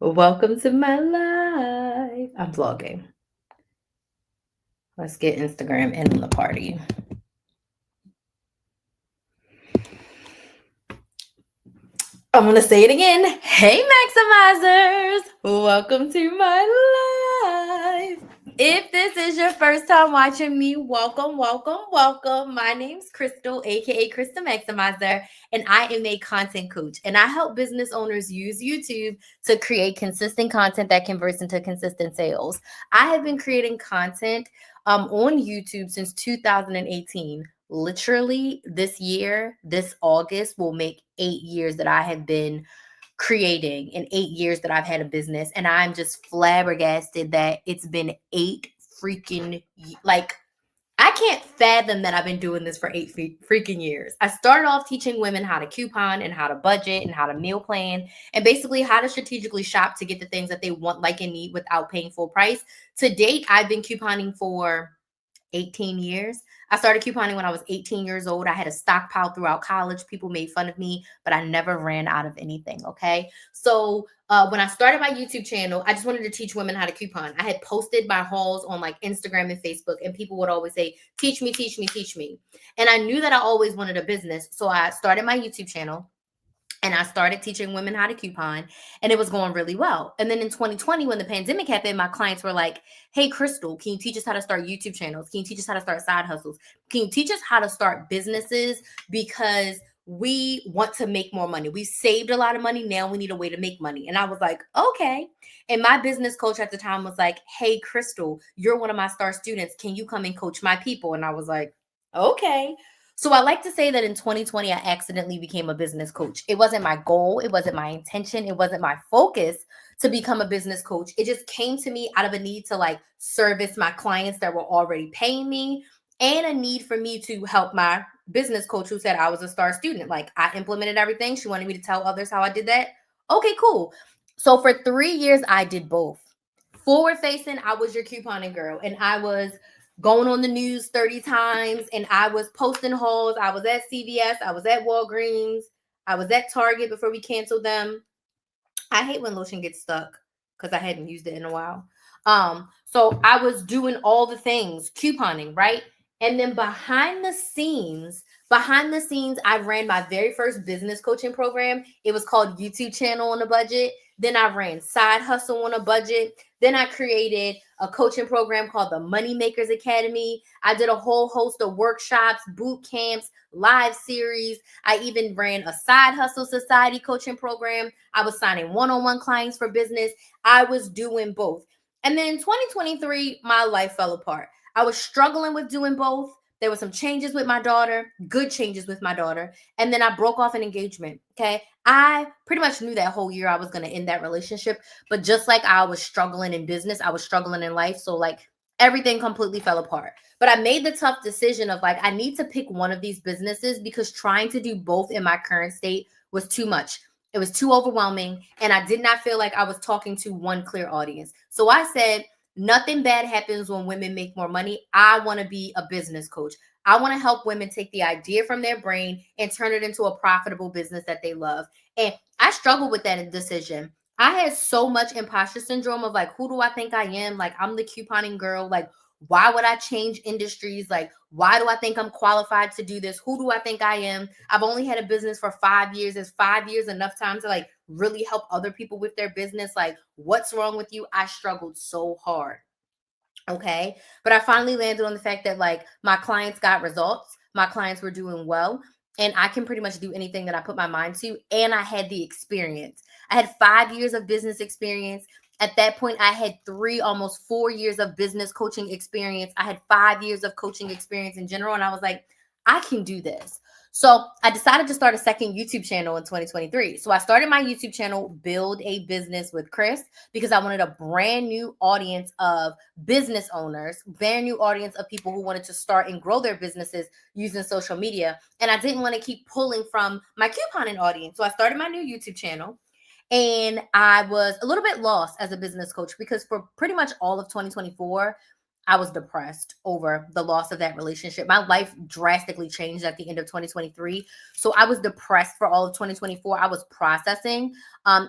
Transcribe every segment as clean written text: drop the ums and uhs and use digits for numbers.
Welcome to my life. I'm vlogging. Let's get Instagram in on the party. I'm going to say it again. Hey, Maximizers. Welcome to my life. If this is your first time watching me, welcome, welcome, welcome. My name's Crystal, aka Krista Maximizer, and I am a content coach. And I help business owners use YouTube to create consistent content that converts into consistent sales. I have been creating content on YouTube since 2018. Literally, this year, this August, will make 8 years that I have been creating in 8 years that I've had a business. And I'm just flabbergasted that it's been like, I can't fathom that I've been doing this for 8 freaking years. I started off teaching women how to coupon and how to budget and how to meal plan and basically how to strategically shop to get the things that they want, like, and need without paying full price. To date, I've been couponing for 18 years. I started couponing when I was 18 years old. I had a stockpile throughout college. People made fun of me, but I never ran out of anything. Okay. So when I started my YouTube channel, I just wanted to teach women how to coupon. I had posted my hauls on like Instagram and Facebook, and people would always say, teach me, teach me, teach me. And I knew that I always wanted a business. So I started my YouTube channel. And I started teaching women how to coupon, and it was going really well. And then in 2020, when the pandemic happened, my clients were like, hey, Crystal, can you teach us how to start YouTube channels? Can you teach us how to start side hustles? Can you teach us how to start businesses? Because we want to make more money. We saved a lot of money. Now we need a way to make money. And I was like, okay. And my business coach at the time was like, hey, Crystal, you're one of my star students. Can you come and coach my people? And I was like, okay. So I like to say that in 2020, I accidentally became a business coach. It wasn't my goal. It wasn't my intention. It wasn't my focus to become a business coach. It just came to me out of a need to like service my clients that were already paying me, and a need for me to help my business coach who said I was a star student. Like, I implemented everything. She wanted me to tell others how I did that. Okay, cool. So for 3 years, I did both. Forward facing, I was your couponing girl, and I was going on the news 30 times, and I was posting hauls. I was at CVS, I was at Walgreens, I was at Target before we canceled them. I hate when lotion gets stuck because I hadn't used it in a while. So I was doing all the things, couponing, right? And then behind the scenes, I ran my very first business coaching program. It was called YouTube Channel on a Budget. Then I ran Side Hustle on a Budget. Then I created a coaching program called the Money Makers Academy. I did a whole host of workshops, boot camps, live series. I even ran a Side Hustle Society coaching program. I was signing one-on-one clients for business. I was doing both. And then in 2023, my life fell apart. I was struggling with doing both. There were some changes with my daughter, good changes with my daughter. And then I broke off an engagement. Okay. I pretty much knew that whole year I was going to end that relationship. But just like I was struggling in business, I was struggling in life. So like everything completely fell apart. But I made the tough decision of like, I need to pick one of these businesses because trying to do both in my current state was too much. It was too overwhelming. And I did not feel like I was talking to one clear audience. So I said, nothing bad happens when women make more money. I want to be a business coach. I want to help women take the idea from their brain and turn it into a profitable business that they love. And I struggled with that decision. I had so much imposter syndrome of like, who do I think I am? Like, I'm the couponing girl. Like, why would I change industries? Like, why do I think I'm qualified to do this? Who do I think I am? I've only had a business for 5 years. Is 5 years enough time to like really help other people with their business? Like, what's wrong with you? I struggled so hard. Okay. But I finally landed on the fact that like my clients got results. My clients were doing well. And I can pretty much do anything that I put my mind to. And I had the experience. I had 5 years of business experience. At that point, I had almost 4 years of business coaching experience. I had 5 years of coaching experience in general. And I was like, I can do this. So I decided to start a second YouTube channel in 2023. So I started my YouTube channel, Build a Business with Chris, because I wanted a brand new audience of business owners, brand new audience of people who wanted to start and grow their businesses using social media. And I didn't want to keep pulling from my couponing audience. So I started my new YouTube channel. And I was a little bit lost as a business coach because for pretty much all of 2024, I was depressed over the loss of that relationship. My life drastically changed at the end of 2023. So I was depressed for all of 2024. I was processing.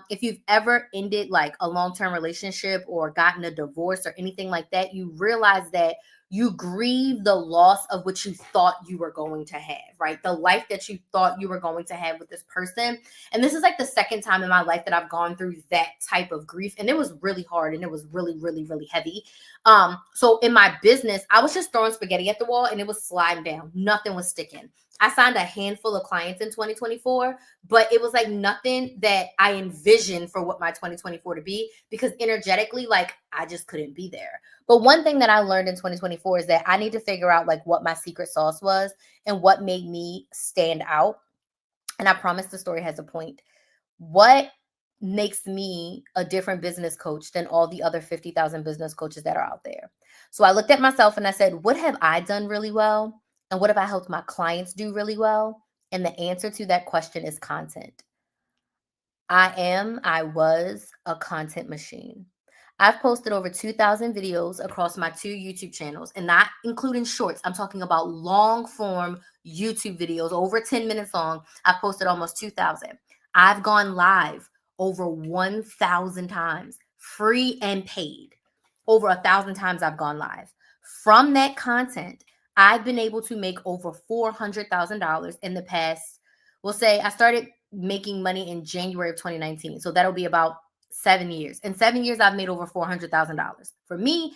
If you've ever ended like a long-term relationship or gotten a divorce or anything like that, you realize that you grieve the loss of what you thought you were going to have, right? The life that you thought you were going to have with this person. And this is like the second time in my life that I've gone through that type of grief. And it was really hard and it was really, really, really heavy. So in my business, I was just throwing spaghetti at the wall and it was sliding down. Nothing was sticking. I signed a handful of clients in 2024, but it was like nothing that I envisioned for what my 2024 to be, because energetically, like I just couldn't be there. But one thing that I learned in 2024 is that I need to figure out like what my secret sauce was and what made me stand out. And I promise the story has a point. What makes me a different business coach than all the other 50,000 business coaches that are out there? So I looked at myself and I said, what have I done really well? And what have I helped my clients do really well? And the answer to that question is content. I was a content machine. I've posted over 2,000 videos across my 2 YouTube channels, and not including shorts. I'm talking about long form YouTube videos, over 10 minutes long. I've posted almost 2,000. I've gone live over 1,000 times, free and paid. Over 1,000 times I've gone live. From that content, I've been able to make over $400,000 in the past. We'll say I started making money in January of 2019. So that'll be about 7 years. In 7 years, I've made over $400,000. For me,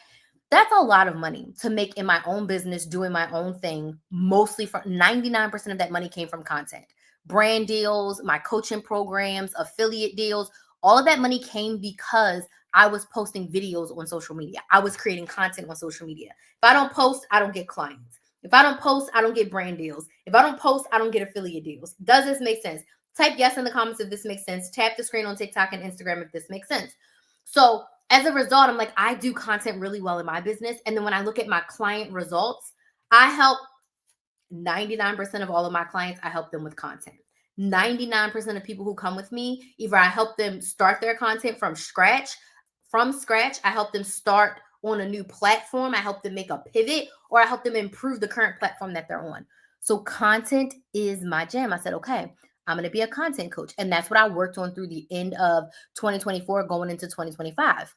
that's a lot of money to make in my own business, doing my own thing. Mostly from 99% of that money came from content, brand deals, my coaching programs, affiliate deals. All of that money came because I was posting videos on social media. I was creating content on social media. If I don't post, I don't get clients. If I don't post, I don't get brand deals. If I don't post, I don't get affiliate deals. Does this make sense? Type yes in the comments if this makes sense. Tap the screen on TikTok and Instagram if this makes sense. So as a result, I'm like, I do content really well in my business. And then when I look at my client results, I help 99% of all of my clients, I help them with content. 99% of people who come with me, either I help them start their content from scratch. I help them start on a new platform. I help them make a pivot, or I help them improve the current platform that they're on. So content is my jam. I said, okay, I'm going to be a content coach. And that's what I worked on through the end of 2024 going into 2025.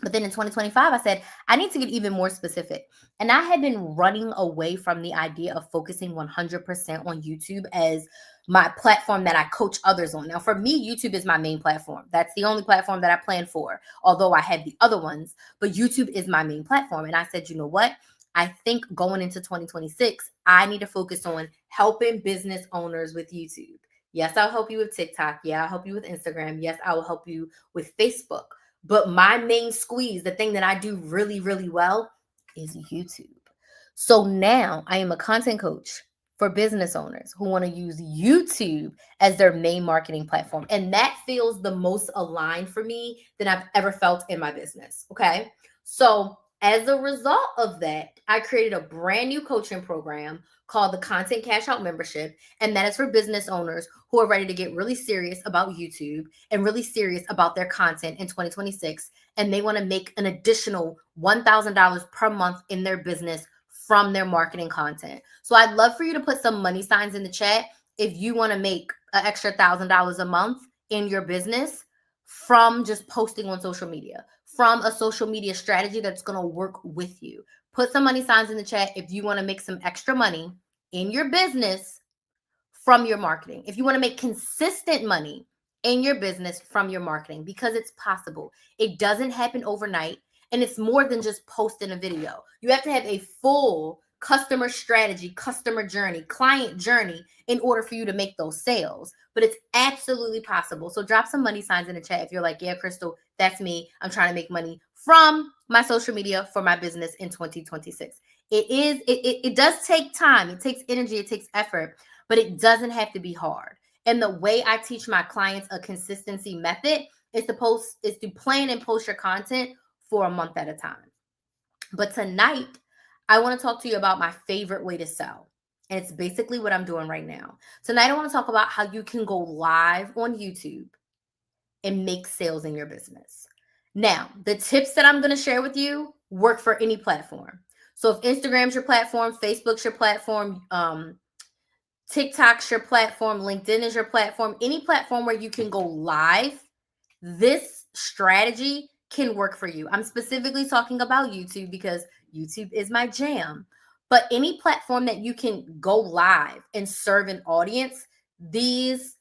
But then in 2025, I said, I need to get even more specific. And I had been running away from the idea of focusing 100% on YouTube as my platform that I coach others on. Now, for me, YouTube is my main platform. That's the only platform that I plan for, although I have the other ones. But YouTube is my main platform. And I said, you know what? I think going into 2026, I need to focus on helping business owners with YouTube. Yes, I'll help you with TikTok. Yeah, I'll help you with Instagram. Yes, I will help you with Facebook. But my main squeeze, the thing that I do really, really well, is YouTube. So now I am a content coach for business owners who want to use YouTube as their main marketing platform. And that feels the most aligned for me than I've ever felt in my business. Okay. So as a result of that, I created a brand new coaching program called the Content Cash Out Membership. And that is for business owners who are ready to get really serious about YouTube and really serious about their content in 2026. And they want to make an additional $1,000 per month in their business from their marketing content. So I'd love for you to put some money signs in the chat if you want to make an extra $1,000 a month in your business from just posting on social media, from a social media strategy that's going to work with you. Put some money signs in the chat if you want to make some extra money in your business from your marketing. If you want to make consistent money in your business from your marketing, because it's possible. It doesn't happen overnight. And it's more than just posting a video. You have to have a full customer strategy, customer journey, client journey in order for you to make those sales. But it's absolutely possible. So drop some money signs in the chat if you're like, yeah, Crystal, that's me. I'm trying to make money from my social media for my business in 2026. It does take time. It takes energy. It takes effort, but it doesn't have to be hard. And the way I teach my clients a consistency method is to plan and post your content for a month at a time. But tonight, I want to talk to you about my favorite way to sell. And it's basically what I'm doing right now. Tonight, I want to talk about how you can go live on YouTube and make sales in your business. Now, the tips that I'm going to share with you work for any platform. So if Instagram's your platform, Facebook's your platform, TikTok's your platform, LinkedIn is your platform, any platform where you can go live, this strategy can work for you. I'm specifically talking about YouTube because YouTube is my jam. But any platform that you can go live and serve an audience, these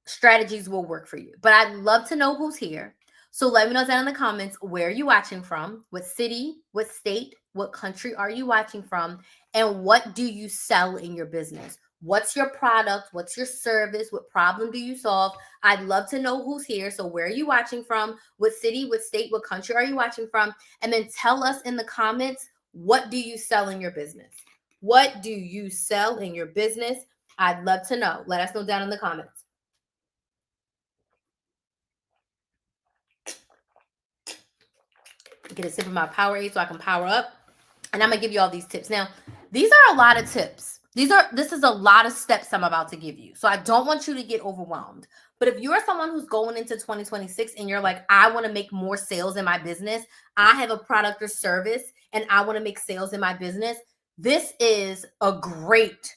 strategies will work for you. But I'd love to know who's here. So let me know down in the comments, where are you watching from? What city, what state, what country are you watching from? And what do you sell in your business? What's your product? What's your service? What problem do you solve? I'd love to know who's here. So where are you watching from? What city, what state, what country are you watching from? And then tell us in the comments, what do you sell in your business? What do you sell in your business? I'd love to know. Let us know down in the comments. Get a sip of my Powerade so I can power up. And I'm gonna give you all these tips. Now, these are a lot of tips. This is a lot of steps I'm about to give you. So I don't want you to get overwhelmed. But if you're someone who's going into 2026 and you're like, I want to make more sales in my business, I have a product or service and I want to make sales in my business, this is a great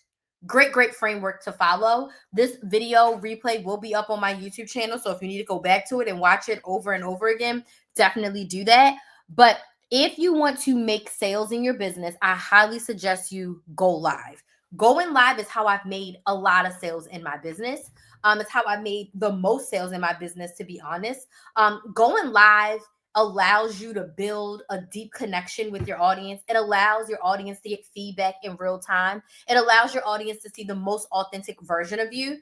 framework to follow. This video replay will be up on my YouTube channel. So if you need to go back to it and watch it over and over again, definitely do that. But if you want to make sales in your business, I highly suggest you go live. Going live is how I've made a lot of sales in my business. It's how I made the most sales in my business, to be honest. Going live allows you to build a deep connection with your audience. It allows your audience to get feedback in real time. It allows your audience to see the most authentic version of you,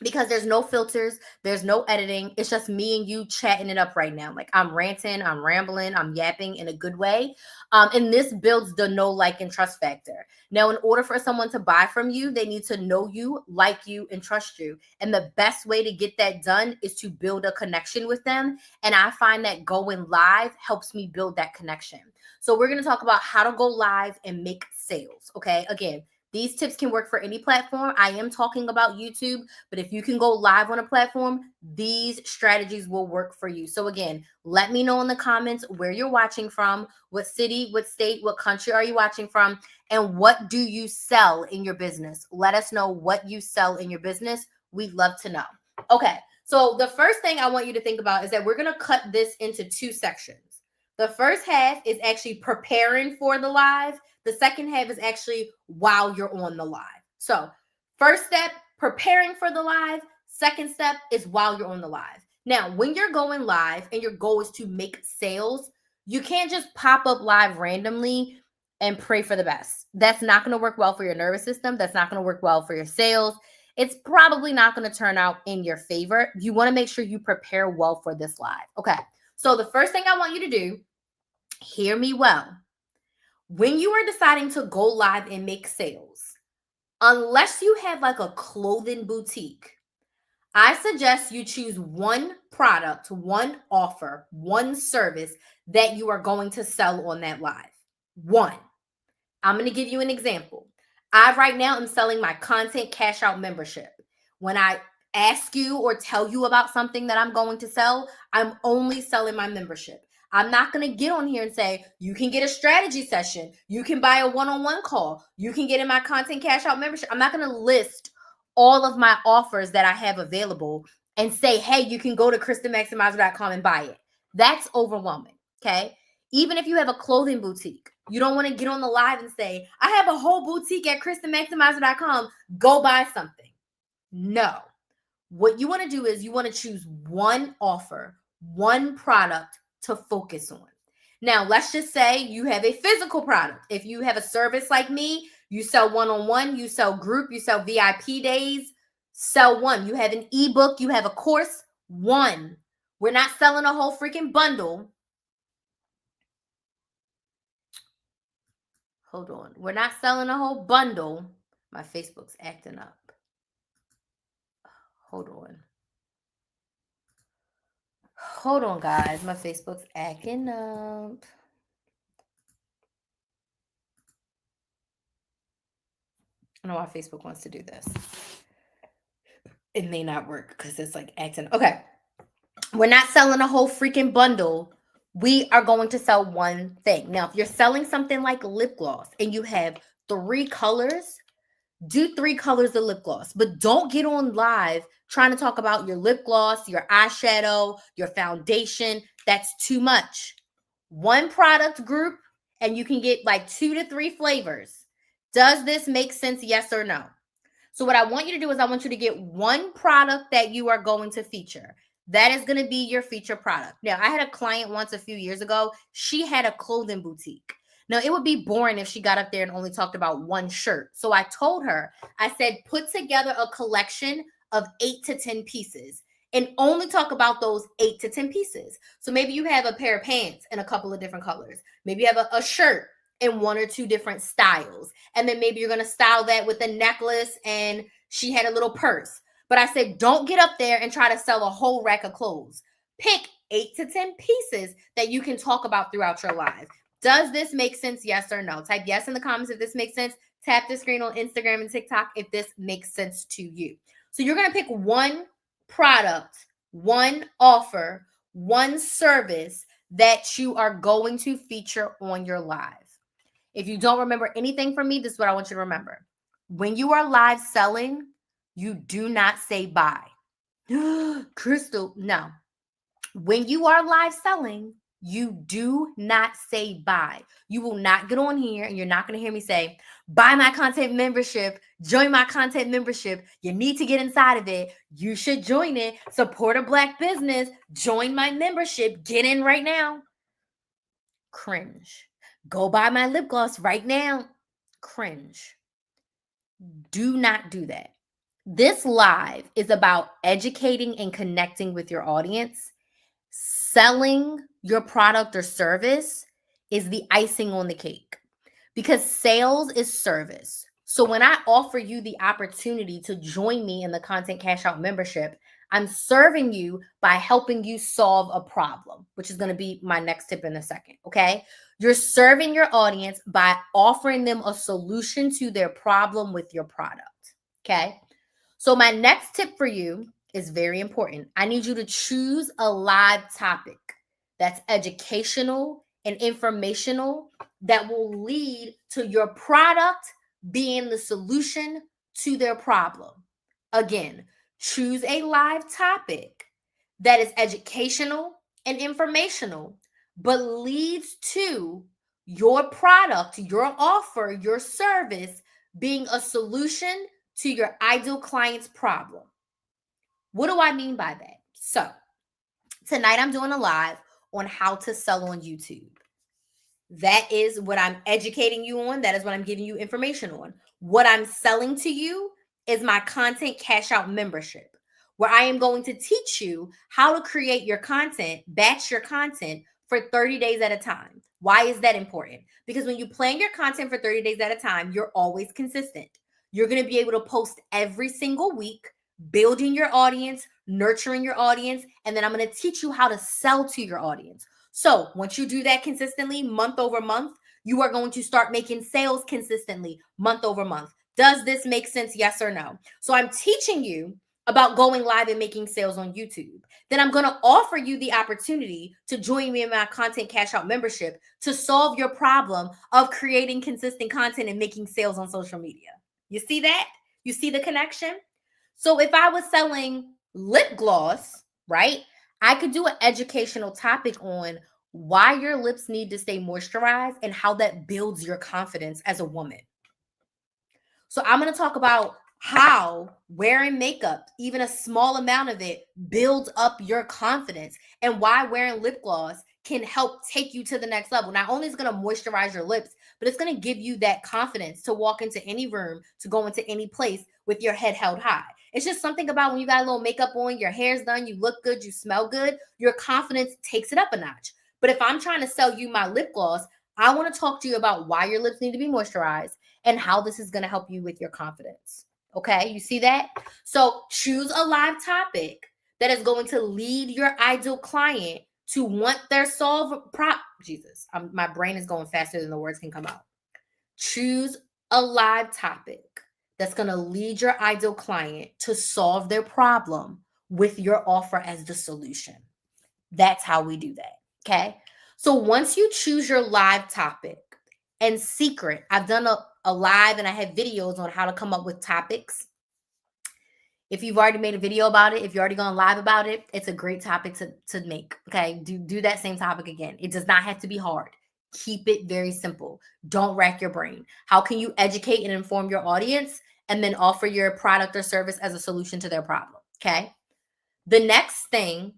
because there's no filters, there's no editing. It's just me and you chatting it up right now. Like, I'm ranting, I'm rambling, I'm yapping in a good way. And this builds the know, like, and trust factor. Now, in order for someone to buy from you, they need to know you, like you, and trust you. And the best way to get that done is to build a connection with them. And I find that going live helps me build that connection. So we're going to talk about how to go live and make sales. Okay. Again, these tips can work for any platform. I am talking about YouTube, but if you can go live on a platform, these strategies will work for you. So again, let me know in the comments where you're watching from, what city, what state, what country are you watching from, and what do you sell in your business? Let us know what you sell in your business. We'd love to know. Okay, so the first thing I want you to think about is that we're going to cut this into two sections. The first half is actually preparing for the live. The second half is actually while you're on the live. So first step, preparing for the live. Second step is while you're on the live. Now, when you're going live and your goal is to make sales, you can't just pop up live randomly and pray for the best. That's not going to work well for your nervous system. That's not going to work well for your sales. It's probably not going to turn out in your favor. You want to make sure you prepare well for this live. Okay. So the first thing I want you to do, hear me well. When you are deciding to go live and make sales, unless you have like a clothing boutique, I suggest you choose one product, one offer, one service that you are going to sell on that live. One. I'm going to give you an example. I right now am selling my content cash out membership. When I ask you or tell you about something that I'm going to sell, I'm only selling my membership. I'm not going to get on here and say, you can get a strategy session. You can buy a one-on-one call. You can get in my content cash out membership. I'm not going to list all of my offers that I have available and say, hey, you can go to KristenMaximizer.com and buy it. That's overwhelming. Okay. Even if you have a clothing boutique, you don't want to get on the live and say, I have a whole boutique at KristenMaximizer.com. Go buy something. No. What you want to do is you want to choose one offer, one product to focus on. Now, let's just say you have a physical product. If you have a service like me, you sell one-on-one, you sell group, you sell VIP days, sell one. You have an ebook, you have a course, one. We're not selling a whole freaking bundle. Hold on. We're not selling a whole bundle. My Facebook's acting up. Hold on. Hold on, guys. My Facebook's acting up. I don't know why Facebook wants to do this. It may not work because it's like acting. Okay. We're not selling a whole freaking bundle. we are going to sell one thing. Now, if you're selling something like lip gloss and you have 3 colors, do 3 colors of lip gloss, but don't get on live trying to talk about your lip gloss, your eyeshadow, your foundation. That's too much. One product group, and you can get like 2 to 3 flavors. Does this make sense? Yes or no? So what I want you to do is I want you to get one product that you are going to feature. That is going to be your feature product. Now, I had a client once a few years ago. She had a clothing boutique. Now, it would be boring if she got up there and only talked about one shirt. So I told her, I said, put together a collection of 8 to 10 pieces and only talk about those 8 to 10 pieces. So maybe you have a pair of pants in a couple of different colors. Maybe you have a shirt in 1 or 2 different styles. And then maybe you're going to style that with a necklace and she had a little purse. But I said, don't get up there and try to sell a whole rack of clothes. Pick 8 to 10 pieces that you can talk about throughout your live. Does this make sense? Yes or no? Type yes in the comments if this makes sense. Tap the screen on Instagram and TikTok if this makes sense to you. So you're going to pick one product, one offer, one service that you are going to feature on your live. If you don't remember anything from me, this is what I want you to remember. When you are live selling, you do not say bye. Crystal, no. When you are live selling, you do not say bye. You will not get on here and you're not going to hear me say, buy my content membership, join my content membership. You need to get inside of it. You should join it. Support a Black business. Join my membership. Get in right now. Cringe. Go buy my lip gloss right now. Cringe. Do not do that. This live is about educating and connecting with your audience. Selling your product or service is the icing on the cake because sales is service. So when I offer you the opportunity to join me in the Content Cash Out membership, I'm serving you by helping you solve a problem, which is going to be my next tip in a second. Okay. You're serving your audience by offering them a solution to their problem with your product. Okay. So my next tip for you is very important. I need you to choose a live topic that's educational and informational that will lead to your product being the solution to their problem. Again, choose a live topic that is educational and informational, but leads to your product, your offer, your service being a solution to your ideal client's problem. What do I mean by that? So tonight I'm doing a live on how to sell on YouTube. That is what I'm educating you on. That is what I'm giving you information on. What I'm selling to you is my Content Cash Out membership, where I am going to teach you how to create your content, batch your content for 30 days at a time. Why is that important? Because when you plan your content for 30 days at a time, you're always consistent. You're going to be able to post every single week, building your audience, nurturing your audience, and then I'm going to teach you how to sell to your audience. So once you do that consistently, month over month, you are going to start making sales consistently, month over month. Does this make sense? Yes or no? So I'm teaching you about going live and making sales on YouTube. Then I'm going to offer you the opportunity to join me in my Content Cash Out membership to solve your problem of creating consistent content and making sales on social media. You see that? You see the connection? So if I was selling lip gloss, right, I could do an educational topic on why your lips need to stay moisturized and how that builds your confidence as a woman. So I'm going to talk about how wearing makeup, even a small amount of it, builds up your confidence, and why wearing lip gloss can help take you to the next level. Not only is it going to moisturize your lips, but it's going to give you that confidence to walk into any room, to go into any place with your head held high. It's just something about when you got a little makeup on, your hair's done, you look good, you smell good, your confidence takes it up a notch. But if I'm trying to sell you my lip gloss, I want to talk to you about why your lips need to be moisturized and how this is going to help you with your confidence. Okay, you see that? So choose a live topic that is going to lead your ideal client to want their my brain is going faster than the words can come out. Choose a live topic that's going to lead your ideal client to solve their problem with your offer as the solution. That's how we do that. Okay. So once you choose your live topic and secret, I've done a live and I have videos on how to come up with topics. If you've already made a video about it, if you're already gone live about it, it's a great topic to make. Okay. Do that same topic again. It does not have to be hard. Keep it very simple. Don't rack your brain. How can you educate and inform your audience and then offer your product or service as a solution to their problem? Okay. The next thing,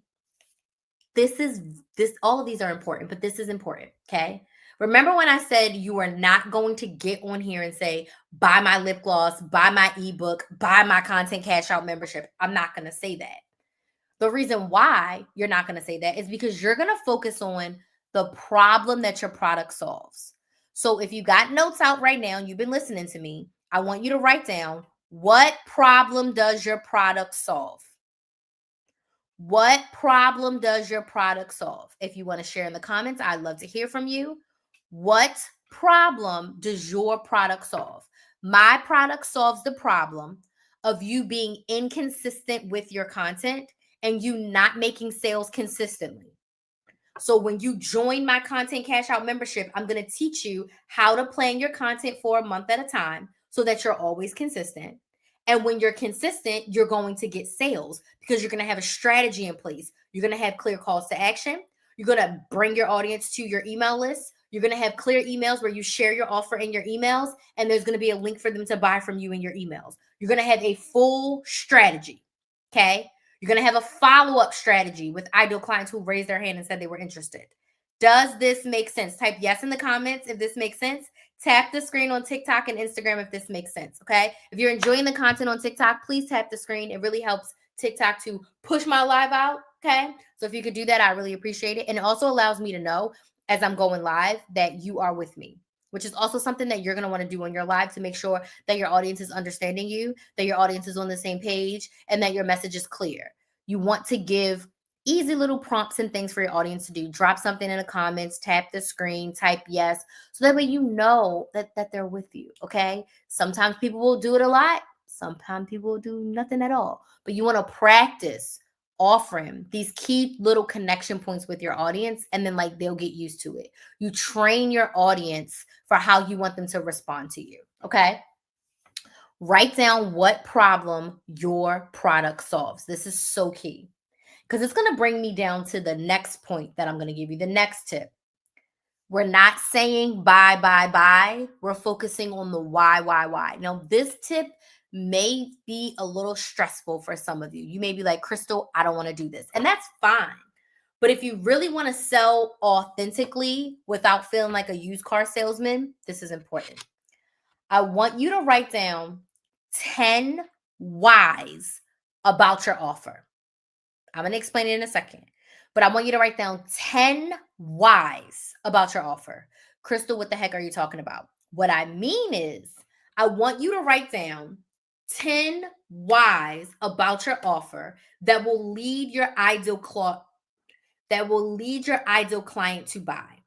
all of these are important, but this is important. Okay. Remember when I said you are not going to get on here and say, buy my lip gloss, buy my ebook, buy my content cash out membership? I'm not going to say that. The reason why you're not going to say that is because you're going to focus on the problem that your product solves. So if you got notes out right now and you've been listening to me, I want you to write down, what problem does your product solve? What problem does your product solve? If you want to share in the comments, I'd love to hear from you. What problem does your product solve? My product solves the problem of you being inconsistent with your content and you not making sales consistently. So when you join my content cash out membership, I'm going to teach you how to plan your content for a month at a time so that you're always consistent. And when you're consistent, you're going to get sales because you're going to have a strategy in place. You're going to have clear calls to action. You're going to bring your audience to your email list. You're going to have clear emails where you share your offer in your emails, and there's going to be a link for them to buy from you in your emails. You're going to have a full strategy. Okay. You're going to have a follow-up strategy with ideal clients who raised their hand and said they were interested. Does this make sense? Type yes in the comments if this makes sense. Tap the screen on TikTok and Instagram if this makes sense, okay? If you're enjoying the content on TikTok, please tap the screen. It really helps TikTok to push my live out, okay? So if you could do that, I really appreciate it. And it also allows me to know as I'm going live that you are with me, which is also something that you're going to want to do on your live to make sure that your audience is understanding you, that your audience is on the same page, and that your message is clear. You want to give easy little prompts and things for your audience to do. Drop something in the comments, tap the screen, type yes, so that way you know that they're with you, okay? Sometimes people will do it a lot. Sometimes people will do nothing at all. But you want to practice offering these key little connection points with your audience, and then like they'll get used to it. You train your audience for how you want them to respond to you, okay? Write down what problem your product solves. This is so key because it's going to bring me down to the next point that I'm going to give you, the next tip. We're not saying buy, buy, buy. We're focusing on the why. Now, this tip may be a little stressful for some of you. You may be like, Crystal, I don't want to do this. And that's fine. But if you really want to sell authentically without feeling like a used car salesman, this is important. I want you to write down 10 whys about your offer. I'm going to explain it in a second, but I want you to write down 10 whys about your offer. Crystal, what the heck are you talking about? What I mean is, I want you to write down 10 whys about your offer that will lead your ideal client to buy.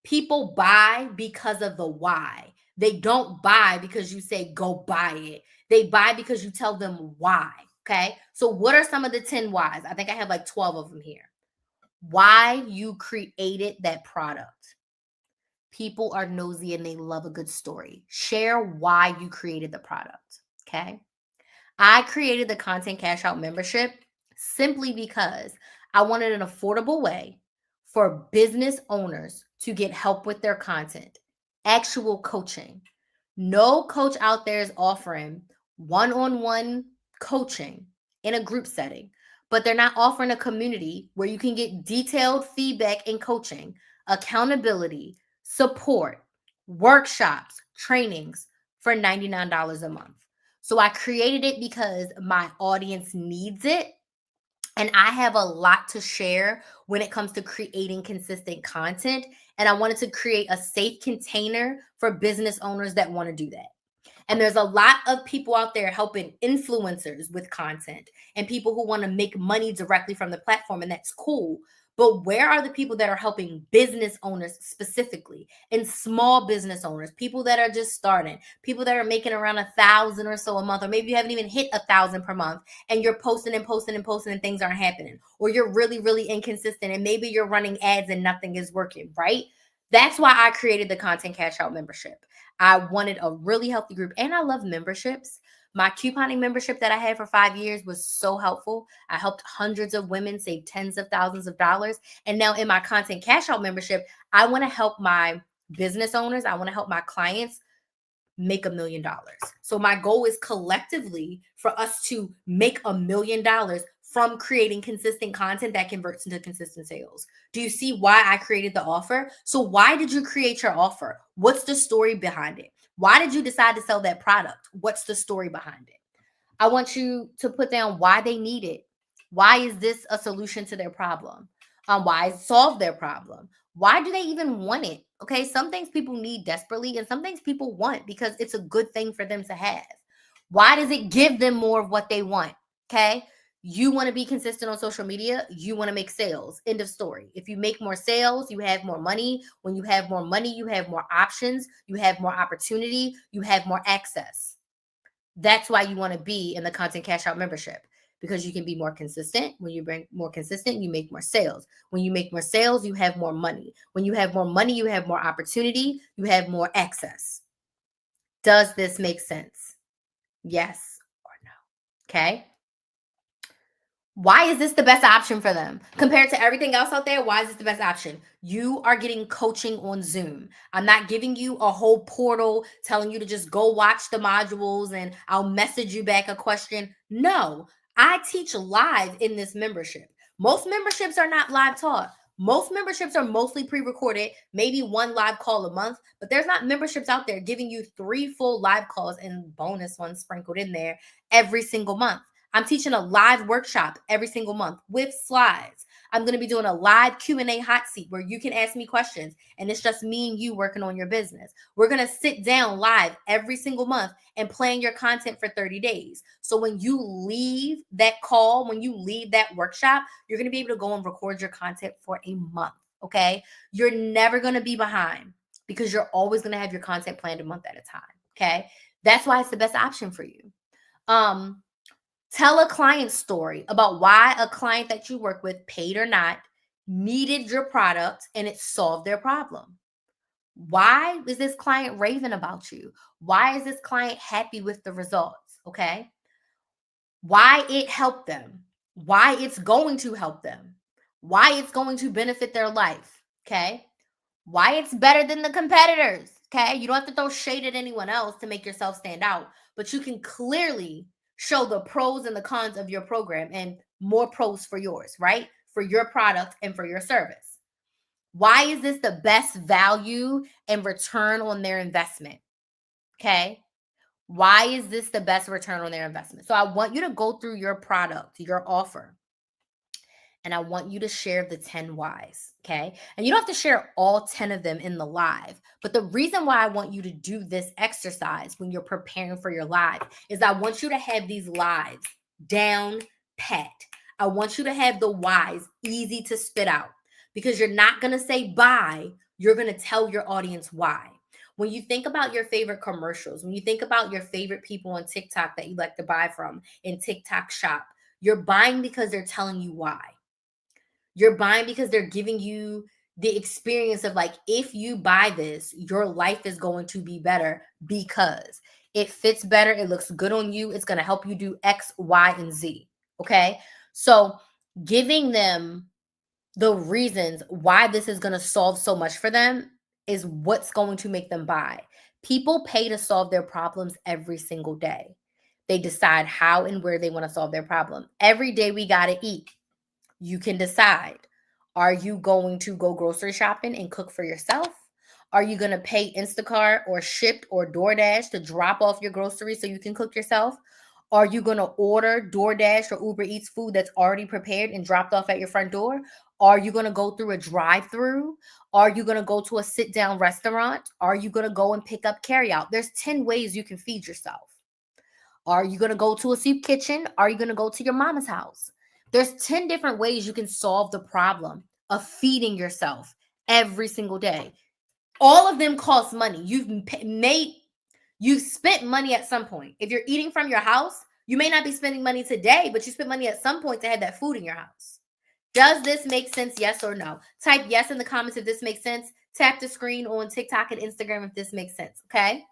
People buy because of the why. They don't buy because you say, go buy it. They buy because you tell them why. Okay. So what are some of the 10 whys? I think I have like 12 of them here. Why you created that product. People are nosy and they love a good story. Share why you created the product. Okay. I created the Content Cash Out membership simply because I wanted an affordable way for business owners to get help with their content, actual coaching. No coach out there is offering one-on-one coaching in a group setting, but they're not offering a community where you can get detailed feedback and coaching, accountability, support, workshops, trainings for $99 a month. So I created it because my audience needs it. And I have a lot to share when it comes to creating consistent content. And I wanted to create a safe container for business owners that want to do that. And there's a lot of people out there helping influencers with content and people who want to make money directly from the platform. And that's cool. But where are the people that are helping business owners specifically, and small business owners, people that are just starting, people that are making around 1,000 or so a month, or maybe you haven't even hit 1,000 per month, and you're posting and posting and posting and things aren't happening, or you're really, really inconsistent, and maybe you're running ads and nothing is working, right? That's why I created the Content Cash Out membership. I wanted a really healthy group, and I love memberships. My couponing membership that I had for 5 years was so helpful. I helped hundreds of women save tens of thousands of dollars. And now in my Content Cash Out membership, I want to help my business owners, I want to help my clients make $1 million. So my goal is collectively for us to make $1 million from creating consistent content that converts into consistent sales. Do you see why I created the offer? So why did you create your offer? What's the story behind it? Why did you decide to sell that product? What's the story behind it? I want you to put down why they need it. Why is this a solution to their problem? Why solve their problem? Why do they even want it? Okay, some things people need desperately, and some things people want because it's a good thing for them to have. Why does it give them more of what they want? Okay, you want to be consistent on social media, you want to make sales. End of story. If you make more sales, you have more money. When you have more money, you have more options, you have more opportunity, you have more access. That's why you want to be in the Content Cash Out membership, because you can be more consistent. When you bring more consistent, you make more sales. When you make more sales, you have more money. When you have more money, you have more opportunity, you have more access. Does this make sense? Yes or no? Okay. Why is this the best option for them compared to everything else out there? Why is this the best option? You are getting coaching on Zoom. I'm not giving you a whole portal telling you to just go watch the modules and I'll message you back a question. No, I teach live in this membership. Most memberships are not live taught. Most memberships are mostly pre-recorded, maybe one live call a month, but there's not memberships out there giving you 3 full live calls and bonus ones sprinkled in there every single month. I'm teaching a live workshop every single month with slides. I'm going to be doing a live Q&A hot seat where you can ask me questions, and it's just me and you working on your business. We're going to sit down live every single month and plan your content for 30 days. So when you leave that call, when you leave that workshop, you're going to be able to go and record your content for a month, okay? You're never going to be behind because you're always going to have your content planned a month at a time, okay? That's why it's the best option for you. Tell a client story about why a client that you work with, paid or not, needed your product and it solved their problem. Why is this client raving about you? Why is this client happy with the results? Okay. Why it helped them? Why it's going to help them? Why it's going to benefit their life? Okay. Why it's better than the competitors? Okay. You don't have to throw shade at anyone else to make yourself stand out, but you can clearly show the pros and the cons of your program, and more pros for yours, right? For your product and for your service. Why is this the best value and return on their investment? Okay. Why is this the best return on their investment? So I want you to go through your product, your offer, and I want you to share the 10 whys, okay? And you don't have to share all 10 of them in the live, but the reason why I want you to do this exercise when you're preparing for your live is I want you to have these lives down pat. I want you to have the whys easy to spit out, because you're not going to say bye, you're going to tell your audience why. When you think about your favorite commercials, when you think about your favorite people on TikTok that you like to buy from in TikTok Shop, you're buying because they're telling you why. You're buying because they're giving you the experience of, like, if you buy this, your life is going to be better because it fits better. It looks good on you. It's going to help you do X, Y, and Z. Okay. So giving them the reasons why this is going to solve so much for them is what's going to make them buy. People pay to solve their problems every single day. They decide how and where they want to solve their problem. Every day we got to eat. You can decide. Are you going to go grocery shopping and cook for yourself? Are you going to pay Instacart or Shipt or DoorDash to drop off your groceries so you can cook yourself? Are you going to order DoorDash or Uber Eats food that's already prepared and dropped off at your front door? Are you going to go through a drive-through? Are you going to go to a sit-down restaurant? Are you going to go and pick up carryout? There's 10 ways you can feed yourself. Are you going to go to a soup kitchen? Are you going to go to your mama's house? There's 10 different ways you can solve the problem of feeding yourself every single day. All of them cost money. You've spent money at some point. If you're eating from your house, you may not be spending money today, but you spent money at some point to have that food in your house. Does this make sense? Yes or no? Type yes in the comments if this makes sense. Tap the screen on TikTok and Instagram if this makes sense, okay?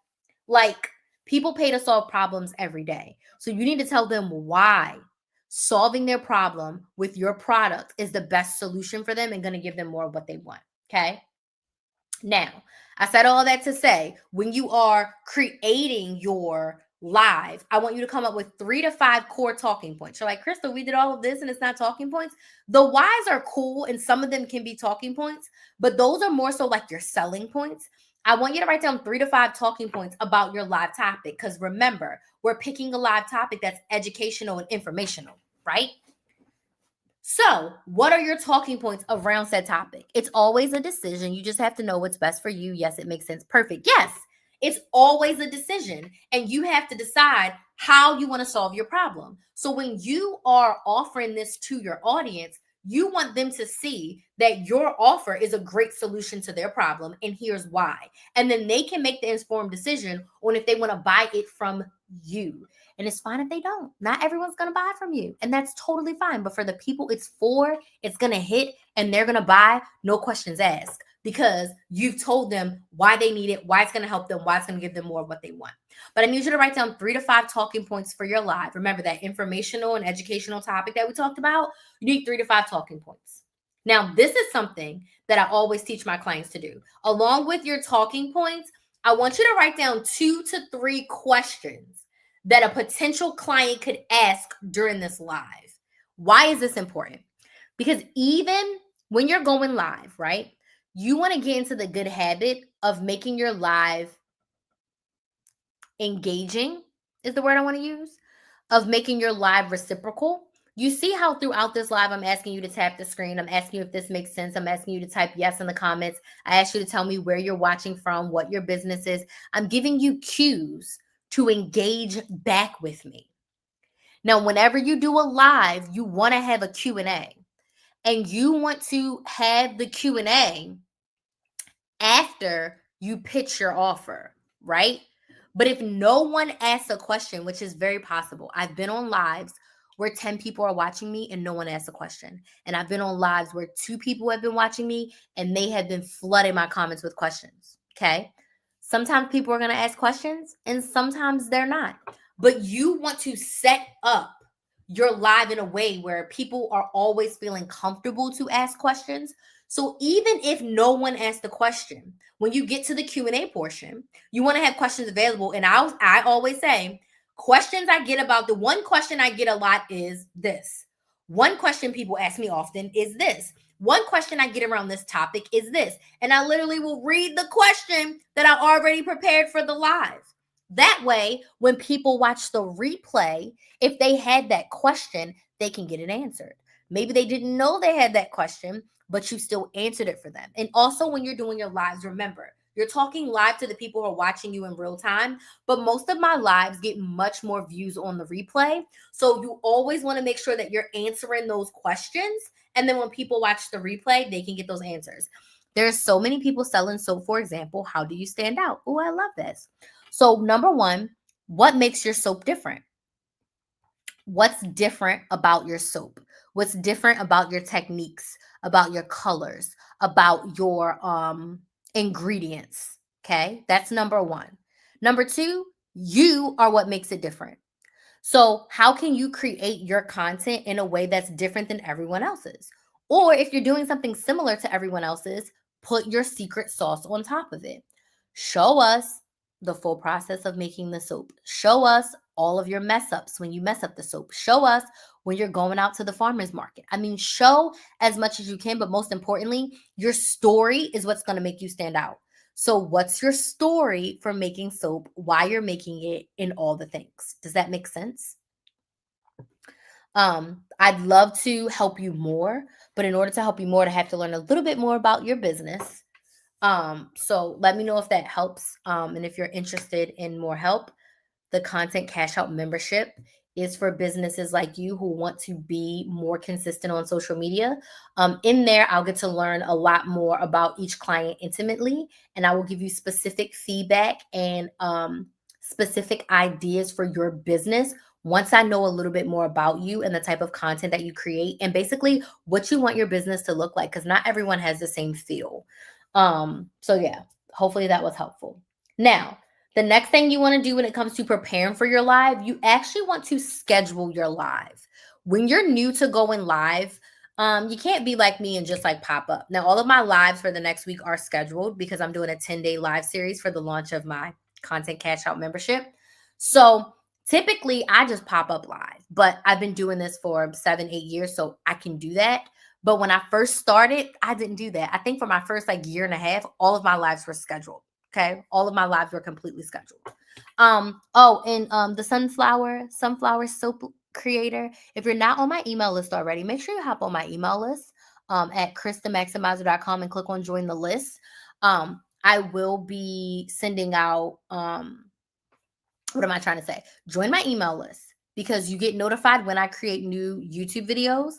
Like, people pay to solve problems every day. So you need to tell them why solving their problem with your product is the best solution for them and going to give them more of what they want, okay? Now, I said all that to say, when you are creating your live, I want you to come up with 3 to 5 core talking points. You're like, Crystal, we did all of this and it's not talking points. The whys are cool and some of them can be talking points, but those are more so like your selling points. I want you to write down 3 to 5 talking points about your live topic, because remember, we're picking a live topic that's educational and informational, right? So, what are your talking points around said topic? It's always a decision. You just have to know what's best for you. Yes, it makes sense. Perfect. Yes, it's always a decision. And you have to decide how you want to solve your problem. So, when you are offering this to your audience, you want them to see that your offer is a great solution to their problem. And here's why. And then they can make the informed decision on if they want to buy it from you. And it's fine if they don't. Not everyone's going to buy from you. And that's totally fine. But for the people it's for, it's going to hit and they're going to buy, no questions asked, because you've told them why they need it, why it's going to help them, why it's going to give them more of what they want. But I need you to write down 3 to 5 talking points for your live. Remember that informational and educational topic that we talked about? You need 3 to 5 talking points. Now, this is something that I always teach my clients to do. Along with your talking points, I want you to write down 2 to 3 questions that a potential client could ask during this live. Why is this important? Because even when you're going live, right, you want to get into the good habit of making your live engaging, is the word I want to use, of making your live reciprocal. You see how throughout this live, I'm asking you to tap the screen. I'm asking you if this makes sense. I'm asking you to type yes in the comments. I ask you to tell me where you're watching from, what your business is. I'm giving you cues to engage back with me. Now, whenever you do a live, you want to have a Q&A. And you want to have the Q&A after you pitch your offer, right? But if no one asks a question, which is very possible, I've been on lives where 10 people are watching me and no one asks a question. And I've been on lives where 2 people have been watching me and they have been flooding my comments with questions, okay? Sometimes people are going to ask questions and sometimes they're not. But you want to set up your live in a way where people are always feeling comfortable to ask questions. So even if no one asks the question, when you get to the Q&A portion, you want to have questions available. And I always say, questions I get about, the one question I get a lot is this. One question people ask me often is this. One question I get around this topic is this. And I literally will read the question that I already prepared for the live. That way, when people watch the replay, if they had that question, they can get it answered. Maybe they didn't know they had that question, but you still answered it for them. And also, when you're doing your lives, remember, you're talking live to the people who are watching you in real time, but most of my lives get much more views on the replay. So you always want to make sure that you're answering those questions. And then when people watch the replay, they can get those answers. There's so many people selling soap, for example. How do you stand out? Oh, I love this. So number 1, what makes your soap different? What's different about your soap? What's different about your techniques, about your colors, about your ingredients? Okay, that's number 1. Number 2, you are what makes it different. So how can you create your content in a way that's different than everyone else's? Or if you're doing something similar to everyone else's, put your secret sauce on top of it. Show us the full process of making the soap. Show us all of your mess ups when you mess up the soap. Show us when you're going out to the farmer's market. I mean, show as much as you can, but most importantly, your story is what's going to make you stand out. So what's your story for making soap, why you're making it, and all the things? Does that make sense? I'd love to help you more, but in order to help you more, I have to learn a little bit more about your business. So let me know if that helps. And if you're interested in more help, the Content Cash Out membership is for businesses like you who want to be more consistent on social media. In there, I'll get to learn a lot more about each client intimately, and I will give you specific feedback and specific ideas for your business once I know a little bit more about you and the type of content that you create and basically what you want your business to look like, because not everyone has the same feel. So yeah, hopefully that was helpful. Now, the next thing you want to do when it comes to preparing for your live, you actually want to schedule your live. When you're new to going live, you can't be like me and just like pop up. Now, all of my lives for the next week are scheduled because I'm doing a 10-day live series for the launch of my content cash out membership. So typically I just pop up live, but I've been doing this for 7-8 years, so I can do that. But when I first started, I didn't do that. I think for my first like year and a half, all of my lives were scheduled. Okay. All of my lives were completely scheduled. The sunflower soap creator. If you're not on my email list already, make sure you hop on my email list at KristaMaximizer.com and click on join the list. I will be sending out what am I trying to say? Join my email list because you get notified when I create new YouTube videos.